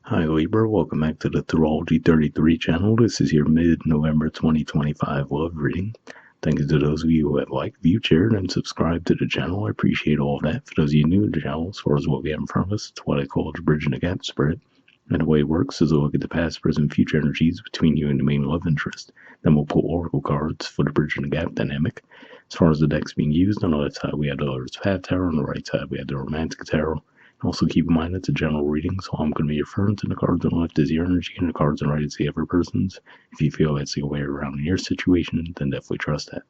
Hi Libra, welcome back to the Astrology 33 channel. This is your mid-November 2025 love reading. Thank you to those of you who have liked, viewed, shared, and subscribed to the channel. I appreciate all of that. For those of you new to the channel, as far as what we have in front of us, it's what I call the Bridging the Gap spread. And the way it works is a look at the past, present, future energies between you and the main love interest. Then we'll pull oracle cards for the Bridging the Gap dynamic. As far as the decks being used, on the left side we have the Lovers Path Tarot, on the right side we have the Romantic Tarot. Also keep in mind it's a general reading, so I'm going to be referring to the cards on the left as your energy and the cards on the right is the other person's. If you feel that's the way around in your situation, then definitely trust that.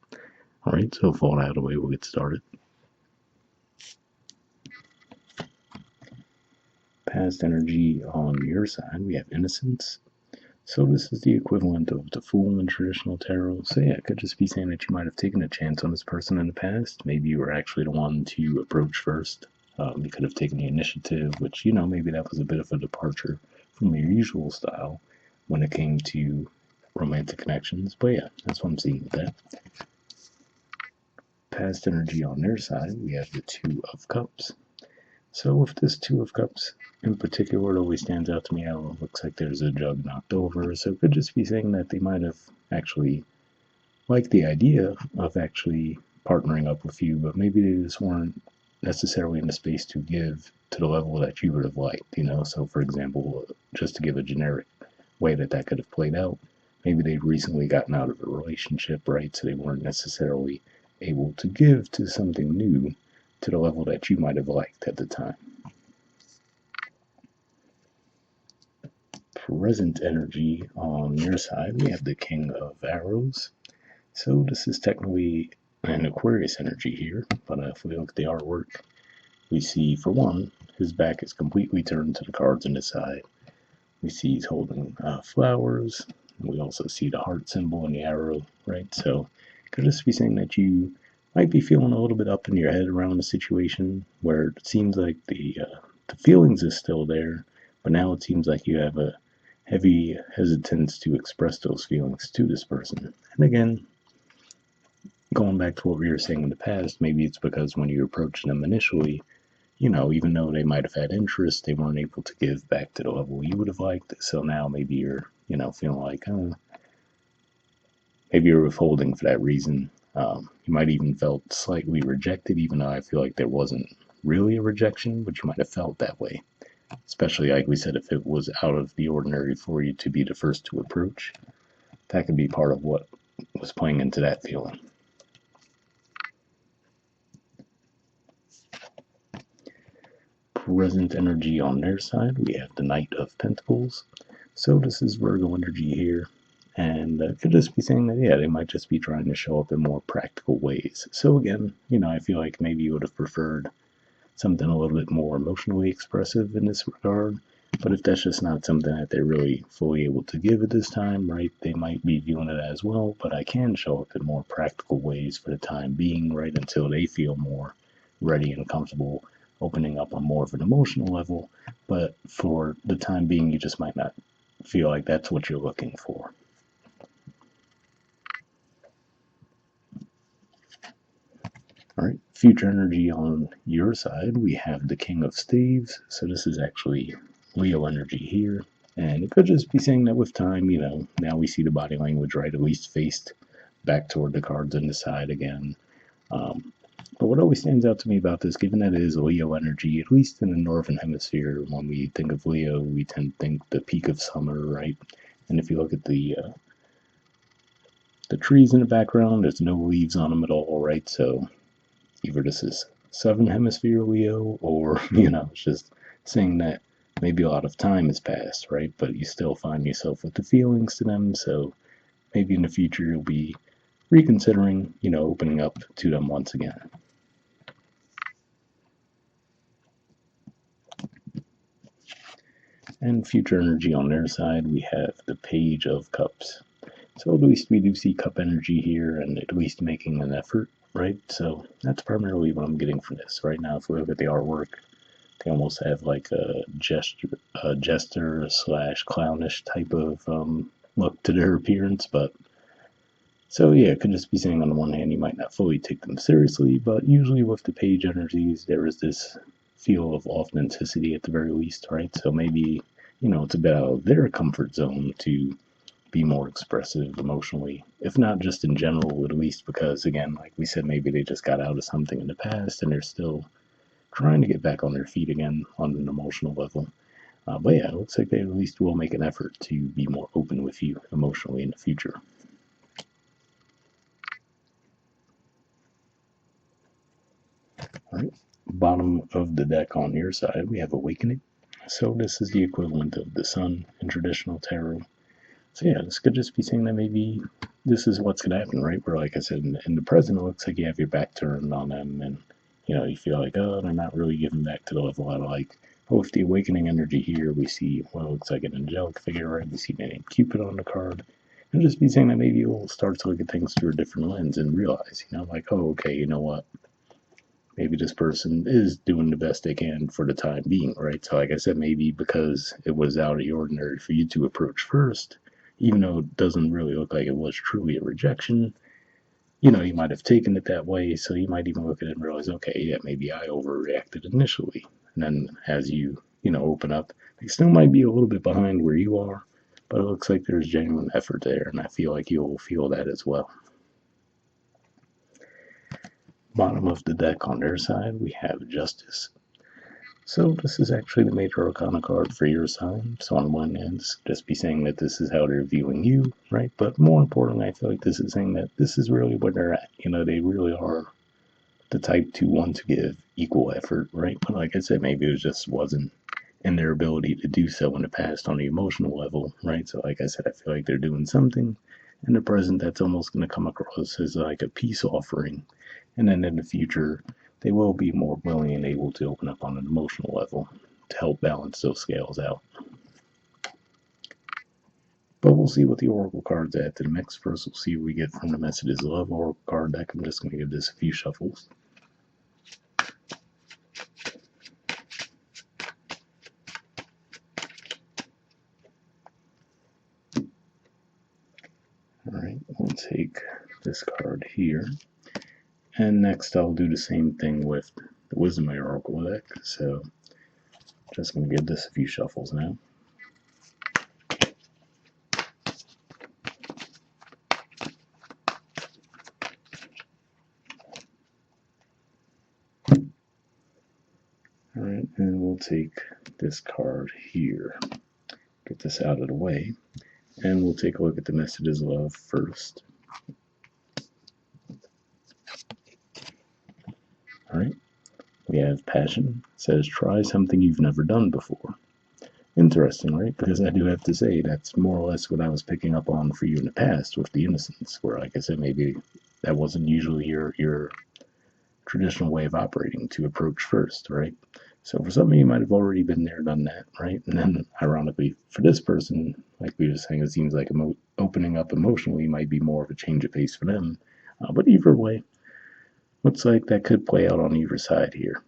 Alright, so with all that out of the way, we'll get started. Past energy on your side, we have Innocence. So this is the equivalent of the Fool in traditional tarot. So yeah, it could just be saying that you might have taken a chance on this person in the past. Maybe you were actually the one to approach first. You could have taken the initiative, which, maybe that was a bit of a departure from your usual style when it came to romantic connections. But yeah, that's what I'm seeing with that. Past energy on their side, we have the Two of Cups. So with this Two of Cups in particular, it always stands out to me how it looks like there's a jug knocked over. So it could just be saying that they might have actually liked the idea of actually partnering up with you, but maybe they just weren't necessarily in the space to give to the level that you would have liked, So, for example, just to give a generic way that could have played out, maybe they'd recently gotten out of a relationship, right? So they weren't necessarily able to give to something new to the level that you might have liked at the time. Present energy on your side, we have the King of Arrows. So this is technically an Aquarius energy here, but if we look at the artwork, we see, for one, his back is completely turned to the cards on his side. We see he's holding flowers. We also see the heart symbol and the arrow, right? So it could just be saying that you might be feeling a little bit up in your head around the situation where it seems like the feelings is still there, but now it seems like you have a heavy hesitance to express those feelings to this person. And again, going back to what we were saying in the past, maybe it's because when you approached them initially, even though they might have had interest, they weren't able to give back to the level you would have liked. So now maybe you're, feeling like, maybe you're withholding for that reason. You might even felt slightly rejected, even though I feel like there wasn't really a rejection, but you might have felt that way. Especially, like we said, if it was out of the ordinary for you to be the first to approach, that could be part of what was playing into that feeling. Present energy on their side, we have the Knight of Pentacles. So this is Virgo energy here, and could just be saying that, yeah, they might just be trying to show up in more practical ways. So again, I feel like maybe you would have preferred something a little bit more emotionally expressive in this regard, but if that's just not something that they're really fully able to give at this time, right, they might be viewing it as, well, but I can show up in more practical ways for the time being, right, until they feel more ready and comfortable opening up on more of an emotional level. But for the time being, you just might not feel like that's what you're looking for. All right, future energy on your side, we have the King of Staves. So this is actually Leo energy here. And it could just be saying that with time, now we see the body language, right, at least faced back toward the cards on the side again. But what always stands out to me about this, given that it is Leo energy, at least in the northern hemisphere, when we think of Leo, we tend to think the peak of summer, right? And if you look at the trees in the background, there's no leaves on them at all, right? So either this is southern hemisphere Leo, or, it's just saying that maybe a lot of time has passed, right? But you still find yourself with the feelings to them, so maybe in the future you'll be reconsidering, opening up to them once again. And future energy on their side, we have the Page of Cups. So at least we do see cup energy here, and at least making an effort, right? So that's primarily what I'm getting from this. Right now, if we look at the artwork, they almost have like a jester slash clownish type of look to their appearance. But so yeah, it could just be saying on the one hand you might not fully take them seriously, but usually with the page energies there is this feel of authenticity at the very least, right? So maybe it's a bit out of their comfort zone to be more expressive emotionally, if not just in general, at least because, again, like we said, maybe they just got out of something in the past and they're still trying to get back on their feet again on an emotional level. But yeah, it looks like they at least will make an effort to be more open with you emotionally in the future. All right, bottom of the deck on your side, we have Awakening. So this is the equivalent of the Sun in traditional tarot. So yeah, this could just be saying that maybe this is what's going to happen, right? Where, like I said, in the present, it looks like you have your back turned on them, and you feel like, oh, they're not really giving back to the level I like. But with the awakening energy here, we see it looks like an angelic figure, right? We see the name Cupid on the card, and just be saying that maybe you'll start to look at things through a different lens and realize, like, oh, okay, you know what? Maybe this person is doing the best they can for the time being, right? So, like I said, maybe because it was out of the ordinary for you to approach first, even though it doesn't really look like it was truly a rejection, you might have taken it that way. So you might even look at it and realize, okay, yeah, maybe I overreacted initially. And then as open up, they still might be a little bit behind where you are, but it looks like there's genuine effort there. And I feel like you'll feel that as well. Bottom of the deck on their side, we have Justice. So this is actually the major arcana card for your sign. So on one end, just be saying that this is how they're viewing you, right? But more importantly, I feel like this is saying that this is really where they're at. They really are the type to want to give equal effort, right? But like I said, maybe it just wasn't in their ability to do so in the past on the emotional level, right? So like I said, I feel like they're doing something in the present that's almost going to come across as like a peace offering. And then in the future, they will be more willing and able to open up on an emotional level to help balance those scales out. But we'll see what the Oracle cards add to the mix. First, we'll see what we get from the Messages of Love Oracle card deck. I'm just going to give this a few shuffles. Alright, we'll take this card here. And next I'll do the same thing with the Wisdom Oracle deck. So just going to give this a few shuffles now. Alright, and we'll take this card here. Get this out of the way. And we'll take a look at the Messages of Love first. Alright, we have Passion. It says, try something you've never done before. Interesting, right? Because I do have to say that's more or less what I was picking up on for you in the past with the Innocence, where, like I said, maybe that wasn't usually your traditional way of operating to approach first, right? So for some of you might have already been there, done that, right? And then ironically for this person, like we were saying, it seems like opening up emotionally might be more of a change of pace for them. But either way, looks like that could play out on either side here.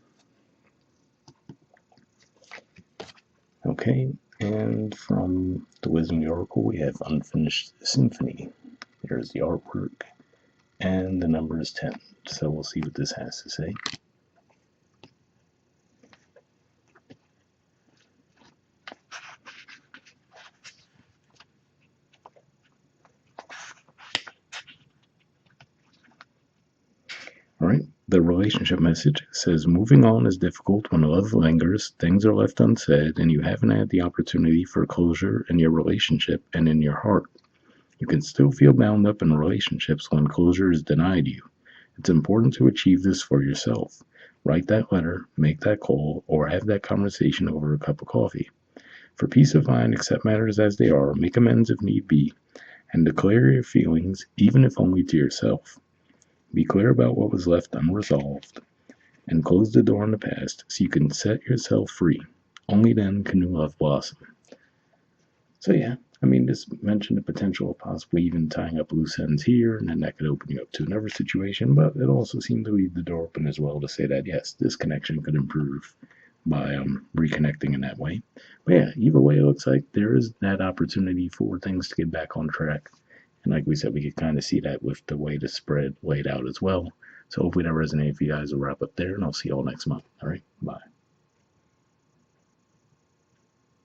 Okay, and from the Wisdom Oracle, we have Unfinished Symphony. There's the artwork, and the number is 10. So we'll see what this has to say. All right, the relationship message says, moving on is difficult when love lingers, things are left unsaid, and you haven't had the opportunity for closure in your relationship and in your heart. You can still feel bound up in relationships when closure is denied you. It's important to achieve this for yourself. Write that letter, make that call, or have that conversation over a cup of coffee. For peace of mind, accept matters as they are, make amends if need be, and declare your feelings, even if only to yourself. Be clear about what was left unresolved, and close the door on the past so you can set yourself free. Only then can new love blossom. So yeah, this mentioned the potential of possibly even tying up loose ends here, and then that could open you up to another situation, but it also seemed to leave the door open as well to say that, yes, this connection could improve by reconnecting in that way. But yeah, either way, it looks like there is that opportunity for things to get back on track. And like we said, we could kind of see that with the way the spread laid out as well. So hopefully that resonated for you guys. We'll wrap up there, and I'll see you all next month. All right, bye.